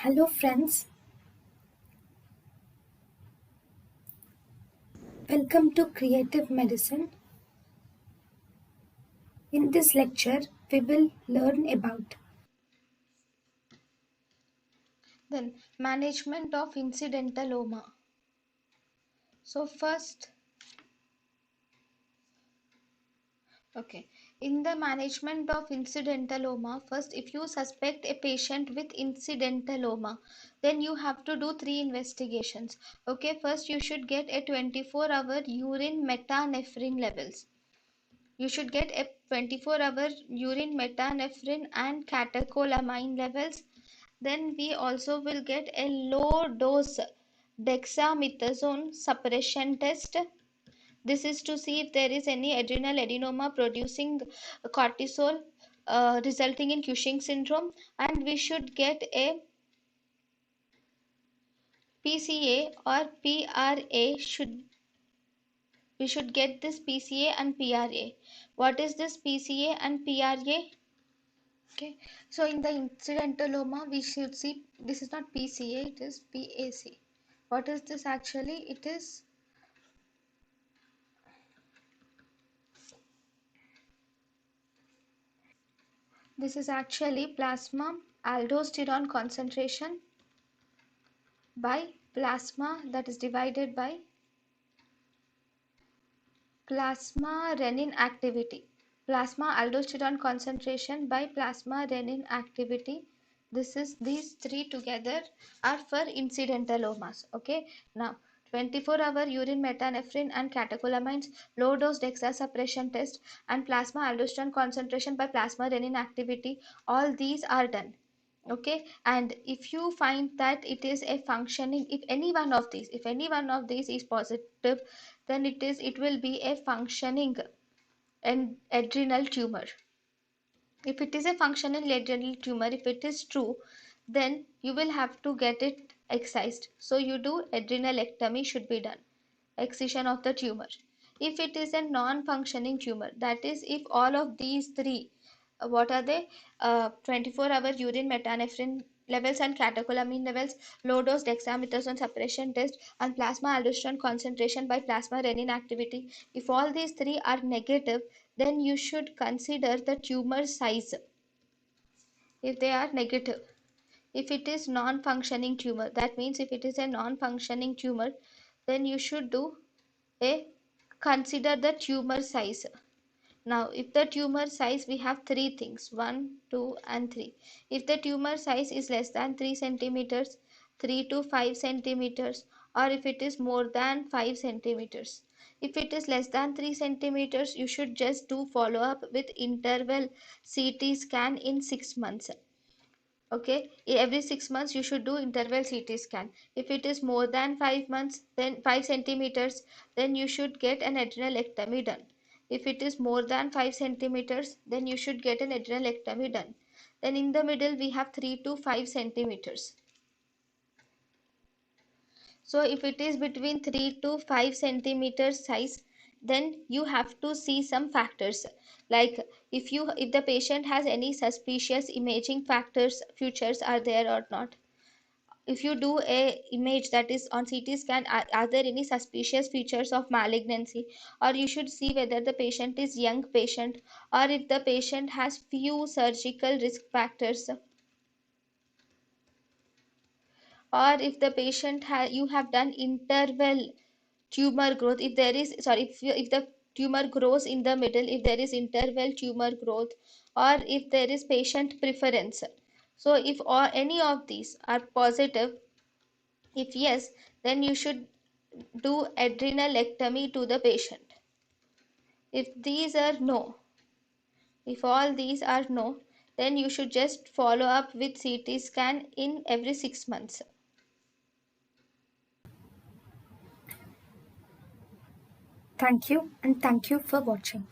Hello friends, welcome to Creative Medicine. In this lecture, we will learn about Then management of incidentaloma. So first, in the management of incidentaloma, first if you suspect a patient with incidentaloma, then you have to do three investigations. First you should get a 24-hour urine metanephrine levels. You should get a 24-hour urine metanephrine and catecholamine levels. Then we also will get a low dose dexamethasone suppression test. This is to see if there is any adrenal adenoma producing cortisol resulting in Cushing syndrome. And we should get a PCA or PRA. We should get this PCA and PRA. What is this PCA and PRA? So in the incidentaloma, we should see this is not PCA, it is PAC. What is this actually? This is actually plasma aldosterone concentration by plasma, that is divided by plasma renin activity. Plasma aldosterone concentration by plasma renin activity. These three together are for incidentalomas. Now 24-hour urine metanephrine and catecholamines, low dose DEXA suppression test, and plasma aldosterone concentration by plasma renin activity, all these are done. And if you find that it is a functioning, if any one of these is positive, then it will be a functioning adrenal tumor. If it is a functional adrenal tumor, if it is true, then you will have to get it excised. So you do adrenalectomy should be done, excision of the tumor. If it is a non-functioning tumor, that is if all of these three, what are they? 24-hour urine metanephrine levels and catecholamine levels, low dose dexamethasone suppression test, and plasma aldosterone concentration by plasma renin activity. If all these three are negative, then you should consider the tumor size. If they are negative, if it is non-functioning tumor, that means if it is a non-functioning tumor, then you should do a consider the tumor size. Now if the tumor size, we have three things, 1, 2 and 3. If the tumor size is less than 3 centimeters, 3 to 5 centimeters, or if it is more than 5 centimeters. If it is less than 3 centimeters, you should just do follow up with interval CT scan in 6 months. Every 6 months you should do interval CT scan. If it is more than 5 months, then 5 centimeters, then you should get an adrenalectomy done. If it is more than 5 centimeters, then you should get an adrenalectomy done. Then in the middle we have 3 to 5 centimeters. So if it is between 3 to 5 centimeters size, then you have to see some factors, like if the patient has any suspicious imaging factors, features are there or not. If you do a image, that is on CT scan, are there any suspicious features of malignancy, or you should see whether the patient is young patient, or if the patient has few surgical risk factors, or if the patient you have done interval tumor growth, if there is if the tumor grows in the middle, if there is interval tumor growth, or if there is patient preference. So if any of these are positive, if yes, then you should do adrenalectomy to the patient. If these are no, if all these are no, then you should just follow up with CT scan in every 6 months. thank you and thank you for watching.